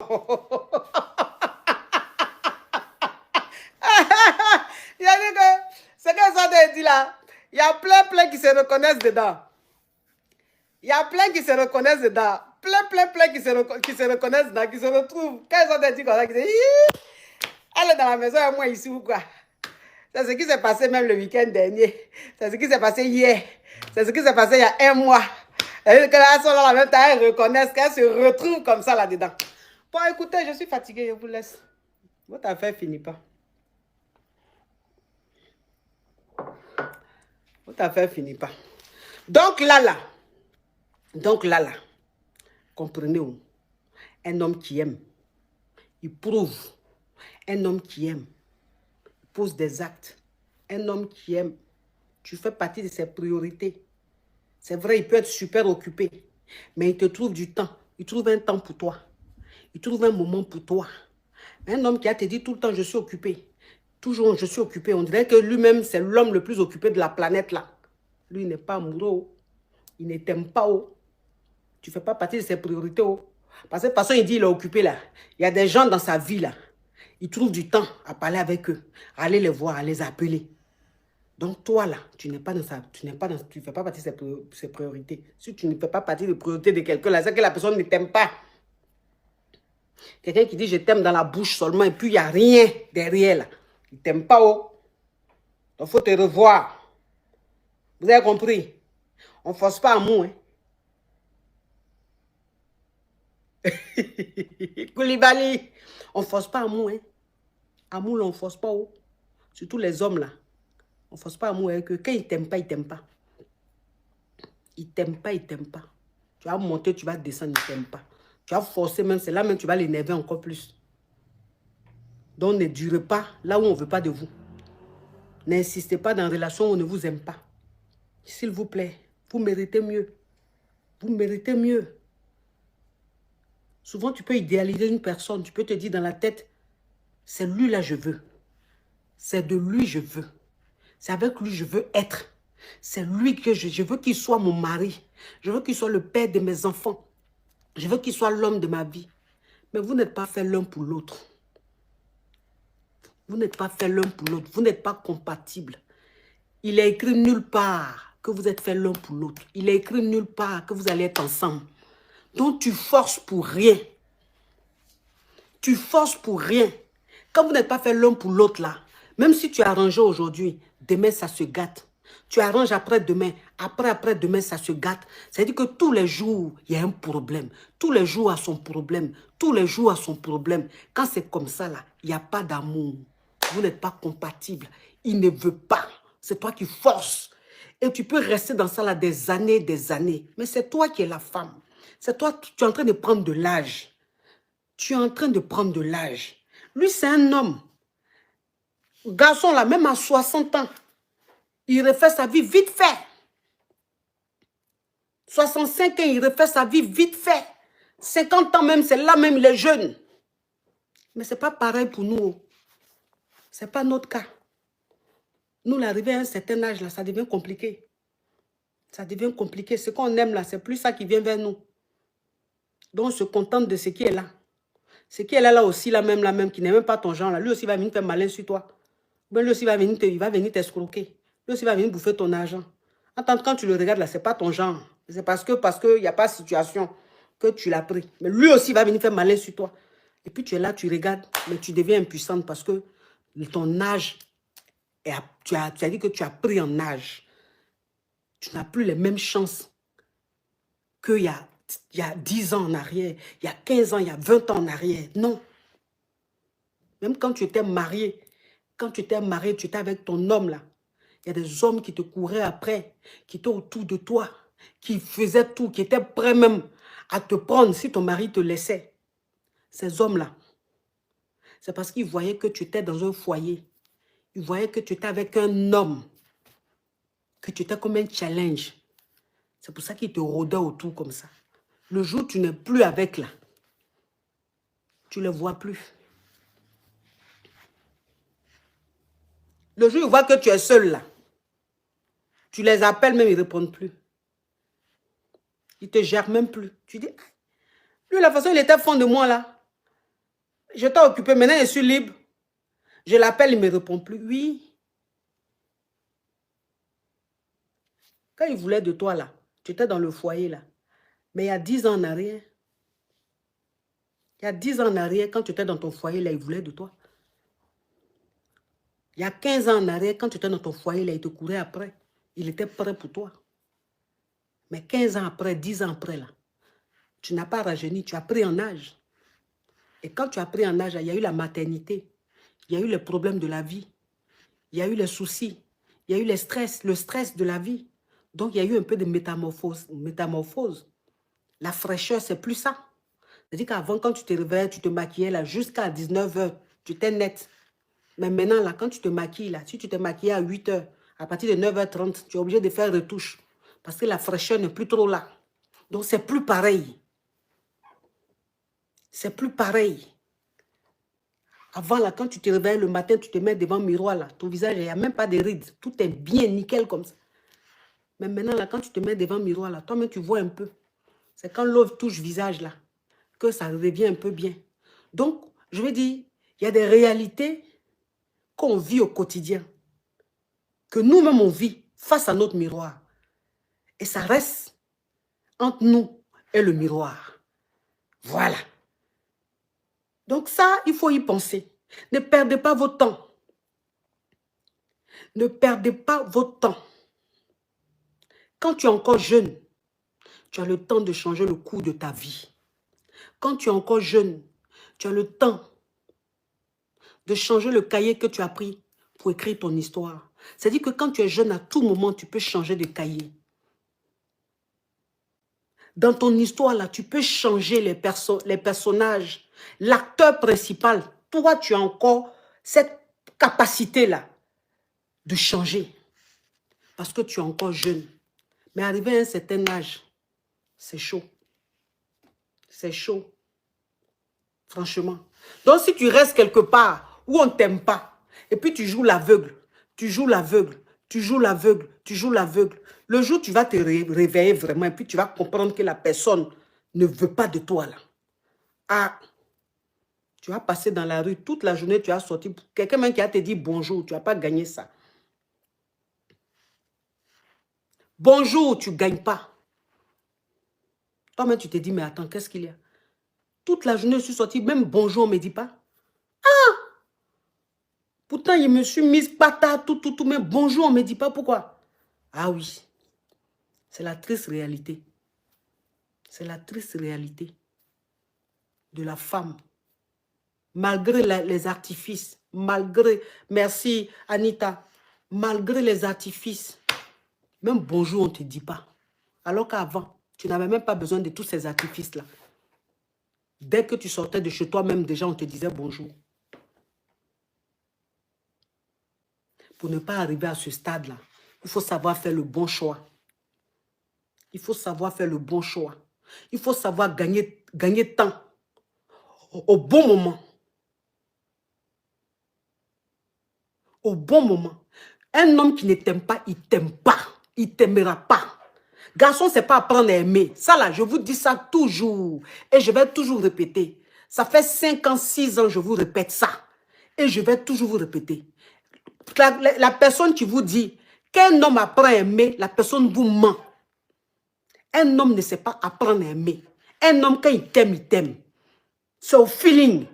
Il a dit que ce que ça te dit là, il y a plein qui se reconnaissent dedans. Il y a plein qui se reconnaissent dedans. Plein qui se reconnaissent dedans, qui se retrouvent. Quand ils ont dit comme ça, ils disent, elle est dans la maison et moi ici ou quoi? C'est ce qui s'est passé même le week-end dernier. C'est ce qui s'est passé hier. C'est ce qui s'est passé il y a un mois. Et que là, elles sont là en même temps, elles reconnaissent qu'elles se retrouvent comme ça là-dedans. Bon, écoutez, je suis fatiguée, je vous laisse. Votre affaire finit pas. Votre affaire finit pas. Donc là, comprenez-vous, un homme qui aime, il prouve. Un homme qui aime, il pose des actes. Un homme qui aime, tu fais partie de ses priorités. C'est vrai, il peut être super occupé, mais il te trouve du temps. Il trouve un temps pour toi. Il trouve un moment pour toi. Un homme qui a te dit tout le temps, je suis occupé. Toujours, je suis occupé. On dirait que lui-même, c'est l'homme le plus occupé de la planète là. Lui, il n'est pas amoureux. Il ne t'aime pas. Tu ne fais pas partie de ses priorités. Parce que personne, il dit, il est occupé là. Il y a des gens dans sa vie là. Il trouve du temps à parler avec eux, à aller les voir, à les appeler. Donc toi là, tu ne fais pas partie de ses priorités. Si tu ne fais pas partie des priorités de quelqu'un là, c'est que la personne ne t'aime pas. Quelqu'un qui dit je t'aime dans la bouche seulement et puis il n'y a rien derrière là. Il ne t'aime pas. Donc il faut te revoir. Vous avez compris? On ne force pas amour. Hein? Koulibaly, on ne force pas amour. Hein? Amour, on ne force pas. Surtout les hommes là. On ne force pas amour avec eux. Quand ils ne t'aiment pas, ils ne t'aiment pas. Ils ne t'aiment pas, ils ne t'aiment pas. Tu vas monter, tu vas descendre, ils ne t'aiment pas. Tu vas forcer même, c'est là même tu vas l'énerver encore plus. Donc ne durez pas là où on ne veut pas de vous. N'insistez pas dans une relation où on ne vous aime pas. S'il vous plaît, vous méritez mieux. Vous méritez mieux. Souvent, tu peux idéaliser une personne. Tu peux te dire dans la tête, c'est lui là je veux. C'est de lui je veux. C'est avec lui je veux être. C'est lui que je veux qu'il soit mon mari. Je veux qu'il soit le père de mes enfants. Je veux qu'il soit l'homme de ma vie. Mais vous n'êtes pas fait l'un pour l'autre. Vous n'êtes pas fait l'un pour l'autre. Vous n'êtes pas compatibles. Il est écrit nulle part que vous êtes fait l'un pour l'autre. Il est écrit nulle part que vous allez être ensemble. Donc tu forces pour rien. Tu forces pour rien. Quand vous n'êtes pas fait l'un pour l'autre là, même si tu arranges aujourd'hui, demain ça se gâte. Tu arranges après-demain, après-demain ça se gâte. C'est-à-dire que tous les jours, il y a un problème. Tous les jours a son problème. Tous les jours a son problème. Quand c'est comme ça là, il n'y a pas d'amour. Vous n'êtes pas compatibles. Il ne veut pas. C'est toi qui forces. Et tu peux rester dans ça là des années. Mais c'est toi qui es la femme. C'est toi, tu es en train de prendre de l'âge. Tu es en train de prendre de l'âge. Lui, c'est un homme. Garçon là, même à 60 ans, il refait sa vie vite fait. 65 ans, il refait sa vie vite fait. 50 ans même, c'est là même, il est jeune. Mais ce n'est pas pareil pour nous. Ce n'est pas notre cas. Nous, l'arrivée à un certain âge, là, ça devient compliqué. Ça devient compliqué. Ce qu'on aime, là, c'est plus ça qui vient vers nous. Donc, on se contente de ce qui est là. Ce qui est là aussi, là même, qui n'est même pas ton genre, là. Lui aussi va venir faire malin sur toi. Mais lui aussi il va venir t'escroquer. Lui aussi va venir bouffer ton argent. Attends, quand tu le regardes là, ce n'est pas ton genre. C'est parce que y a pas de situation que tu l'as pris. Mais lui aussi va venir faire malin sur toi. Et puis tu es là, tu regardes, mais tu deviens impuissante parce que ton âge, tu as dit que tu as pris en âge. Tu n'as plus les mêmes chances qu'il y a 10 ans en arrière, il y a 15 ans, il y a 20 ans en arrière. Non. Même quand tu étais marié, tu étais avec ton homme là, il y a des hommes qui te couraient après, qui étaient autour de toi, qui faisaient tout, qui étaient prêts même à te prendre si ton mari te laissait. Ces hommes-là, c'est parce qu'ils voyaient que tu étais dans un foyer. Ils voyaient que tu étais avec un homme, que tu étais comme un challenge. C'est pour ça qu'ils te rôdaient autour comme ça. Le jour où tu n'es plus avec là, tu ne les vois plus. Le jour où ils voient que tu es seul là, tu les appelles même, ils ne répondent plus. Ils ne te gèrent même plus. Tu dis, lui, la façon il était fond de moi là. je t'ai occupé, maintenant je suis libre. Je l'appelle, il ne me répond plus. Oui. Quand il voulait de toi, là, tu étais dans le foyer, là. Mais il y a 10 ans en arrière, quand tu étais dans ton foyer, là, il voulait de toi. Il y a 15 ans en arrière, quand tu étais dans ton foyer, là, il te courait après. Il était prêt pour toi. Mais 15 ans après, 10 ans après, là, tu n'as pas rajeuni, tu as pris en âge. Et quand tu as pris en âge, il y a eu la maternité, il y a eu les problèmes de la vie, il y a eu les soucis, il y a eu le stress de la vie. Donc, il y a eu un peu de métamorphose. La fraîcheur, c'est plus ça. C'est-à-dire qu'avant, quand tu te réveillais, tu te maquillais là jusqu'à 19 h, tu étais net. Mais maintenant, là, quand tu te maquilles, là, si tu te maquilles à 8 h, à partir de 9 h 30, tu es obligé de faire retouche. Parce que la fraîcheur n'est plus trop là. Donc, c'est plus pareil. C'est plus pareil. Avant, là, quand tu te réveilles le matin, tu te mets devant le miroir, là, ton visage, il n'y a même pas de rides. Tout est bien nickel comme ça. Mais maintenant, là, quand tu te mets devant le miroir, là, toi-même, tu vois un peu. C'est quand l'eau touche visage, là, que ça devient un peu bien. Donc, je veux dire, il y a des réalités qu'on vit au quotidien, que nous-mêmes, on vit face à notre miroir. Et ça reste entre nous et le miroir. Voilà. Donc ça, il faut y penser. Ne perdez pas votre temps. Ne perdez pas votre temps. Quand tu es encore jeune, tu as le temps de changer le cours de ta vie. Quand tu es encore jeune, tu as le temps de changer le cahier que tu as pris pour écrire ton histoire. C'est-à-dire que quand tu es jeune, à tout moment, tu peux changer de cahier. Dans ton histoire, là, tu peux changer les personnages. L'acteur principal, toi, tu as encore cette capacité-là de changer. Parce que tu es encore jeune. Mais arrivé à un certain âge, c'est chaud. C'est chaud. Franchement. Donc, si tu restes quelque part où on ne t'aime pas, et puis tu joues l'aveugle, tu joues l'aveugle, tu joues l'aveugle, tu joues l'aveugle, le jour où tu vas te réveiller vraiment, et puis tu vas comprendre que la personne ne veut pas de toi, là. Ah, tu vas passer dans la rue toute la journée, tu as sorti. Quelqu'un même qui a te dit bonjour, tu n'as pas gagné ça. Bonjour, tu ne gagnes pas. Toi-même, tu te dis, mais attends, qu'est-ce qu'il y a? Toute la journée, je suis sortie, même bonjour, on ne me dit pas. Ah! Pourtant, il me suis mise patate, tout, mais bonjour, on ne me dit pas pourquoi. Ah oui, c'est la triste réalité. C'est la triste réalité de la femme. Malgré les artifices, malgré, merci Anita, malgré les artifices, même bonjour, on ne te dit pas. Alors qu'avant, tu n'avais même pas besoin de tous ces artifices-là. Dès que tu sortais de chez toi, même déjà, on te disait bonjour. Pour ne pas arriver à ce stade-là, il faut savoir faire le bon choix. Il faut savoir faire le bon choix. Il faut savoir gagner temps au bon moment. Au bon moment. Un homme qui ne t'aime pas, il ne t'aime pas. Il ne t'aimera pas. Garçon, ce n'est pas apprendre à aimer. Ça là, je vous dis ça toujours. Et je vais toujours répéter. Ça fait 5 ans, 6 ans, je vous répète ça. Et je vais toujours vous répéter. La personne qui vous dit qu'un homme apprend à aimer, la personne vous ment. Un homme ne sait pas apprendre à aimer. Un homme, quand il t'aime, il t'aime. C'est au feeling.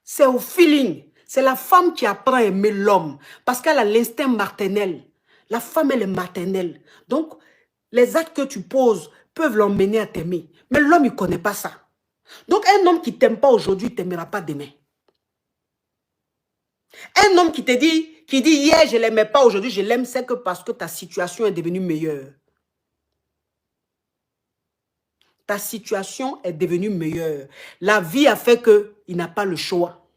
C'est au feeling. C'est la femme qui apprend à aimer l'homme. Parce qu'elle a l'instinct maternel. La femme, elle est maternelle. Donc, les actes que tu poses peuvent l'emmener à t'aimer. Mais l'homme, il ne connaît pas ça. Donc, un homme qui ne t'aime pas aujourd'hui, il ne t'aimera pas demain. Un homme qui dit hier, je ne l'aimais pas, aujourd'hui, je l'aime, c'est que parce que ta situation est devenue meilleure. Ta situation est devenue meilleure. La vie a fait qu'il n'a pas le choix.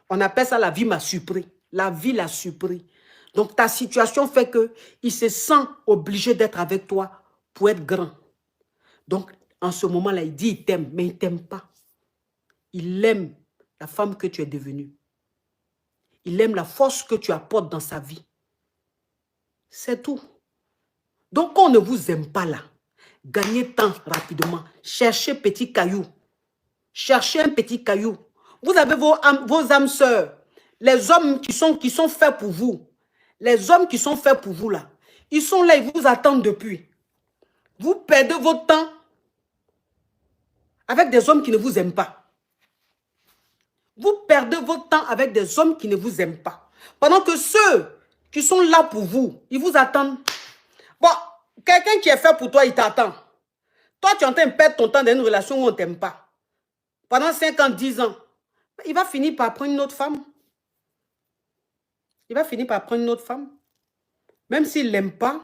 On appelle ça la vie m'a surpris. La vie l'a surpris. Donc ta situation fait qu'il se sent obligé d'être avec toi pour être grand. Donc en ce moment-là, il dit il t'aime, mais il ne t'aime pas. Il aime la femme que tu es devenue. Il aime la force que tu apportes dans sa vie. C'est tout. Donc on ne vous aime pas là. Gagnez temps rapidement. Cherchez petit caillou. cherchez un petit caillou. Vous avez vos âmes sœurs. Les hommes qui sont faits pour vous. Les hommes qui sont faits pour vous là. Ils sont là, ils vous attendent depuis. Vous perdez votre temps avec des hommes qui ne vous aiment pas. Vous perdez votre temps avec des hommes qui ne vous aiment pas. Pendant que ceux qui sont là pour vous, ils vous attendent. Bon, quelqu'un qui est fait pour toi, il t'attend. Toi, tu es en train de perdre ton temps dans une relation où on ne t'aime pas. Pendant 5 ans, 10 ans, il va finir par prendre une autre femme. Il va finir par prendre une autre femme. Même s'il ne l'aime pas,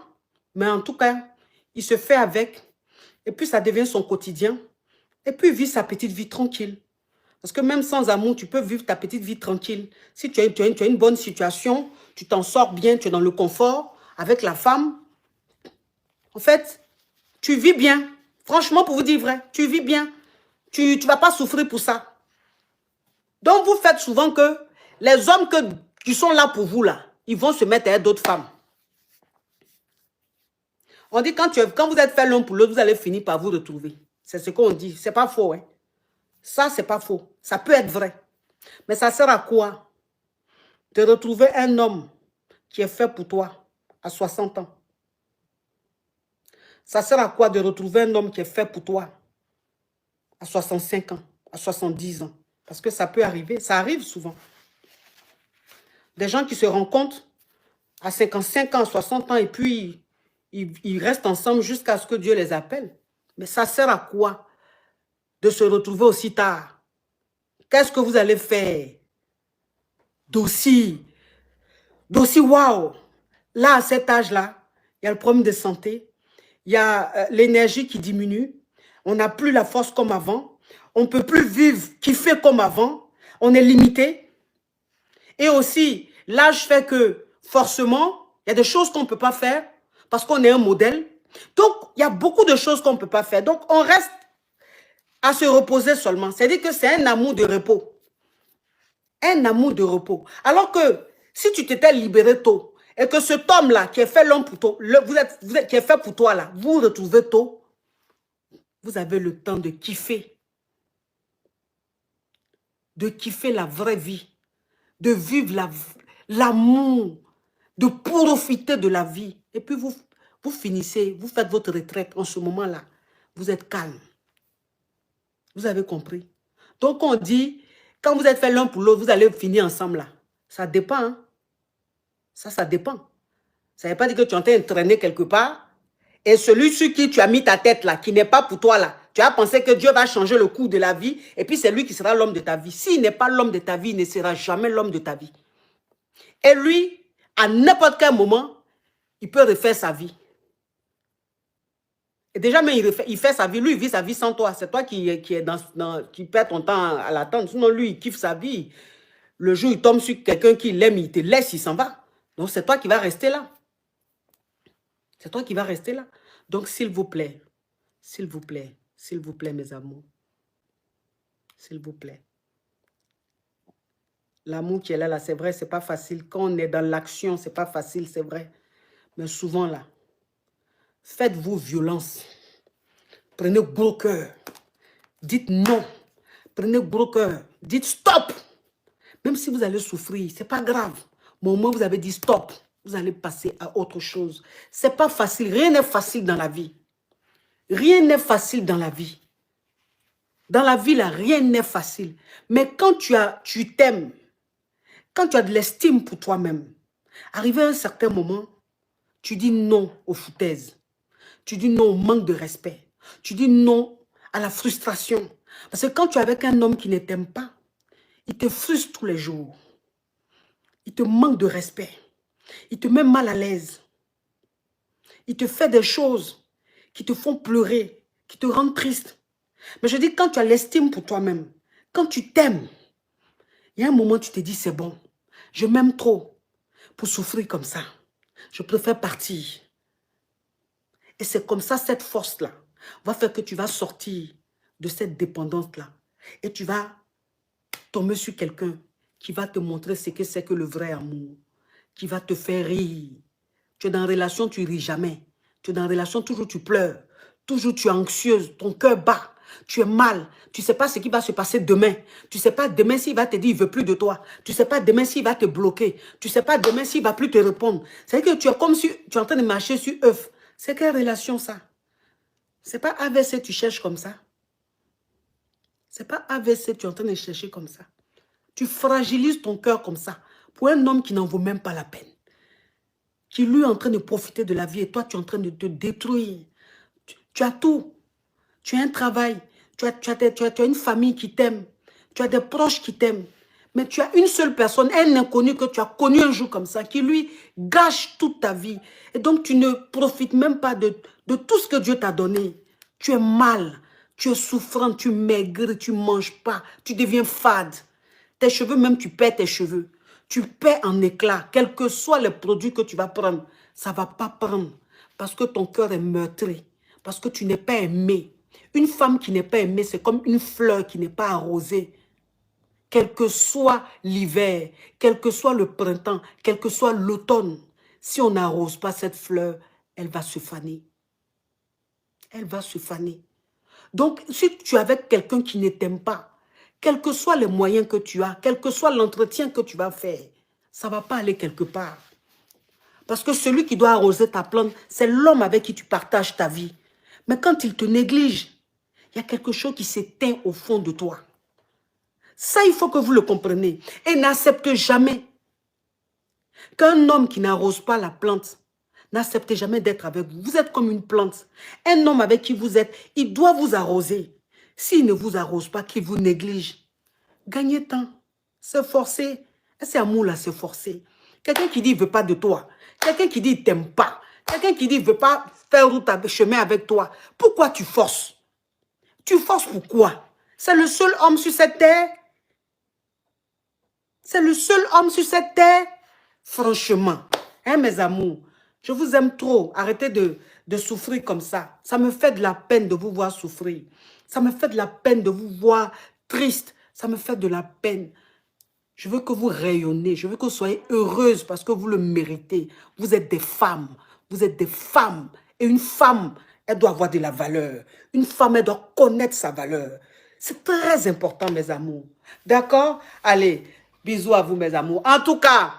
mais en tout cas, il se fait avec. Et puis, ça devient son quotidien. Et puis, il vit sa petite vie tranquille. Parce que même sans amour, tu peux vivre ta petite vie tranquille. Si tu as une bonne situation, tu t'en sors bien, tu es dans le confort avec la femme. En fait, tu vis bien. Franchement, pour vous dire vrai, tu vis bien. Tu ne vas pas souffrir pour ça. Donc, vous faites souvent que les hommes qui sont là pour vous, là, ils vont se mettre avec d'autres femmes. On dit quand vous êtes fait l'un pour l'autre, vous allez finir par vous retrouver. C'est ce qu'on dit. Ce n'est pas faux. Hein? Ça, ce n'est pas faux. Ça peut être vrai. Mais ça sert à quoi? De retrouver un homme qui est fait pour toi à 60 ans. Ça sert à quoi de retrouver un homme qui est fait pour toi à 65 ans, à 70 ans? Parce que ça peut arriver. Ça arrive souvent. Des gens qui se rencontrent à 55 ans, 60 ans et puis ils restent ensemble jusqu'à ce que Dieu les appelle. Mais ça sert à quoi de se retrouver aussi tard? Qu'est-ce que vous allez faire d'aussi waouh? Là, à cet âge-là, il y a le problème de santé, il y a l'énergie qui diminue, on n'a plus la force comme avant, on ne peut plus vivre, kiffer comme avant, on est limité. Et aussi, l'âge fait que, forcément, il y a des choses qu'on ne peut pas faire parce qu'on est un modèle. Donc, il y a beaucoup de choses qu'on ne peut pas faire. Donc, on reste à se reposer seulement. C'est-à-dire que c'est un amour de repos. Un amour de repos. Alors que, si tu t'étais libéré tôt, et que cet homme-là, qui est fait l'homme pour toi, qui est fait pour toi, là, vous vous retrouvez tôt, vous avez le temps de kiffer. De kiffer la vraie vie. De vivre l'amour. De profiter de la vie. Et puis vous finissez, vous faites votre retraite en ce moment-là. Vous êtes calme. Vous avez compris? Donc on dit, quand vous êtes fait l'un pour l'autre, vous allez finir ensemble là. Ça dépend. Hein? Ça dépend. Ça ne veut pas dire que tu es en train de traîner quelque part. Et celui sur qui tu as mis ta tête là, qui n'est pas pour toi là, tu as pensé que Dieu va changer le cours de la vie. Et puis c'est lui qui sera l'homme de ta vie. S'il n'est pas l'homme de ta vie, il ne sera jamais l'homme de ta vie. Et lui, à n'importe quel moment, il peut refaire sa vie. Et déjà, mais il fait sa vie. Lui, il vit sa vie sans toi. C'est toi qui perds ton temps à l'attendre. Sinon, lui, il kiffe sa vie. Le jour où il tombe sur quelqu'un qui l'aime, il te laisse, il s'en va. Donc, c'est toi qui vas rester là. C'est toi qui vas rester là. Donc, s'il vous plaît, mes amours, s'il vous plaît. L'amour qui est là, c'est vrai, c'est pas facile. Quand on est dans l'action, c'est pas facile, c'est vrai. Mais souvent, là, faites-vous violence. Prenez gros cœur. Dites non. Prenez gros cœur. Dites stop. Même si vous allez souffrir, c'est pas grave. Mais au moins, vous avez dit stop. Vous allez passer à autre chose. C'est pas facile. Rien n'est facile dans la vie. Rien n'est facile dans la vie. Dans la vie, là, rien n'est facile. Mais quand tu t'aimes, quand tu as de l'estime pour toi-même, arrivé à un certain moment, tu dis non aux foutaises. Tu dis non au manque de respect. Tu dis non à la frustration. Parce que quand tu es avec un homme qui ne t'aime pas, il te frustre tous les jours. Il te manque de respect. Il te met mal à l'aise. Il te fait des choses qui te font pleurer, qui te rendent triste. Mais je dis, quand tu as l'estime pour toi-même, quand tu t'aimes, il y a un moment où tu te dis, c'est bon, je m'aime trop pour souffrir comme ça. Je préfère partir. Et c'est comme ça, cette force-là va faire que tu vas sortir de cette dépendance-là. Et tu vas tomber sur quelqu'un qui va te montrer ce que c'est que le vrai amour, qui va te faire rire. Tu es dans une relation, tu ne ris jamais. Tu es dans une relation, toujours tu pleures. Toujours tu es anxieuse, ton cœur bat. Tu es mal. Tu ne sais pas ce qui va se passer demain. Tu ne sais pas demain s'il va te dire il ne veut plus de toi. Tu ne sais pas demain s'il va te bloquer. Tu ne sais pas demain s'il ne va plus te répondre. C'est que tu es comme si tu es en train de marcher sur œuf. C'est quelle relation ça? C'est pas AVC tu cherches comme ça. C'est pas AVC tu es en train de chercher comme ça. Tu fragilises ton cœur comme ça. Pour un homme qui n'en vaut même pas la peine. Qui lui est en train de profiter de la vie et toi tu es en train de te détruire. Tu as tout. Tu as un travail. Tu as une famille qui t'aime. Tu as des proches qui t'aiment. Mais tu as une seule personne, un inconnu que tu as connu un jour comme ça, qui lui gâche toute ta vie. Et donc tu ne profites même pas de tout ce que Dieu t'a donné. Tu es mal. Tu es souffrant. Tu maigris. Tu ne manges pas. Tu deviens fade. Tes cheveux, même tu perds tes cheveux. Tu perds en éclat. Quels que soient les produits que tu vas prendre, ça ne va pas prendre. Parce que ton cœur est meurtri. Parce que tu n'es pas aimé. Une femme qui n'est pas aimée, c'est comme une fleur qui n'est pas arrosée. Quel que soit l'hiver, quel que soit le printemps, quel que soit l'automne, si on n'arrose pas cette fleur, elle va se faner. Elle va se faner. Donc, si tu es avec quelqu'un qui ne t'aime pas, quels que soient les moyens que tu as, quel que soit l'entretien que tu vas faire, ça ne va pas aller quelque part. Parce que celui qui doit arroser ta plante, c'est l'homme avec qui tu partages ta vie. Mais quand il te néglige, il y a quelque chose qui s'éteint au fond de toi. Ça, il faut que vous le compreniez. Et n'acceptez jamais qu'un homme qui n'arrose pas la plante, n'acceptez jamais d'être avec vous. Vous êtes comme une plante. Un homme avec qui vous êtes, il doit vous arroser. S'il ne vous arrose pas, qu'il vous néglige, gagnez temps. Se forcer. C'est amour là, se forcer. Quelqu'un qui dit il ne veut pas de toi. Quelqu'un qui dit il ne t'aime pas. Quelqu'un qui dit il ne veut pas faire chemin avec toi. Pourquoi tu forces? Tu forces pourquoi? C'est le seul homme sur cette terre. C'est le seul homme sur cette terre. Franchement, hein, mes amours, je vous aime trop. Arrêtez de souffrir comme ça. Ça me fait de la peine de vous voir souffrir. Ça me fait de la peine de vous voir triste. Ça me fait de la peine. Je veux que vous rayonnez. Je veux que vous soyez heureuses parce que vous le méritez. Vous êtes des femmes. Vous êtes des femmes. Et une femme, elle doit avoir de la valeur. Une femme, elle doit connaître sa valeur. C'est très important, mes amours. D'accord? Allez, bisous à vous, mes amours. En tout cas,